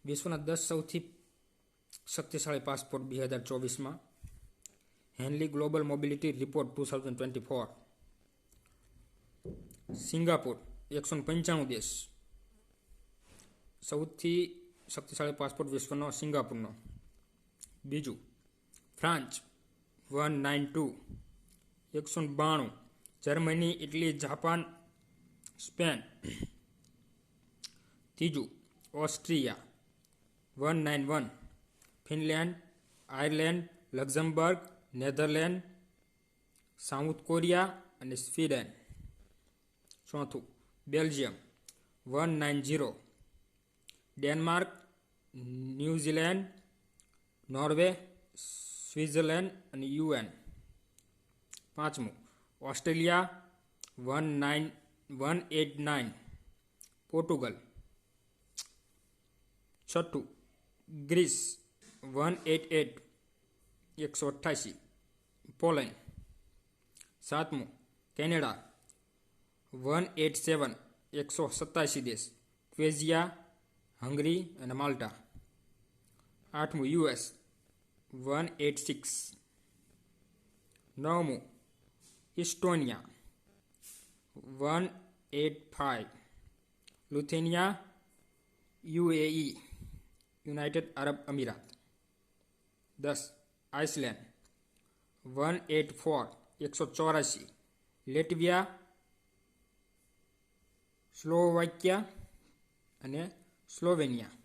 વિશ્વના 10 સૌથી શક્તિશાળી પાસપોર્ટ 2024માં Henley global mobility report 2024. Singapore 195 દેશ. સૌથી શક્તિશાળી પાસપોર્ટ વિશ્વનો સિંગાપુરનો. બીજું France 192 192. Germany, Italy, Japan, Spain. ત્રીજું Austria 191. Finland, Ireland, Luxembourg, Netherland, South Korea અને સ્વીડન. ચોથું Belgium 190. Denmark, New Zealand, Norway, Switzerland અને યુએન. પાંચમું ઓસ્ટ્રેલિયા 189. પોર્ટુગલ. છઠ્ઠું ગ્રીસ 188 188. પોલેન્ડ. સાતમું કેનેડા 187 187 દેશ. ક્વેઝિયા, હંગરી અને માલ્ટા. આઠમું યુએસ 186. નવમું ઇસ્ટોનિયા 185. લિથુઆનિયા, યુએઈ યુનાઇટેડ અરબ અમીરાત. 10 આઇસલેન્ડ 184 184. લેટવિયા, સ્લોવાકિયા અને સ્લોવેનિયા.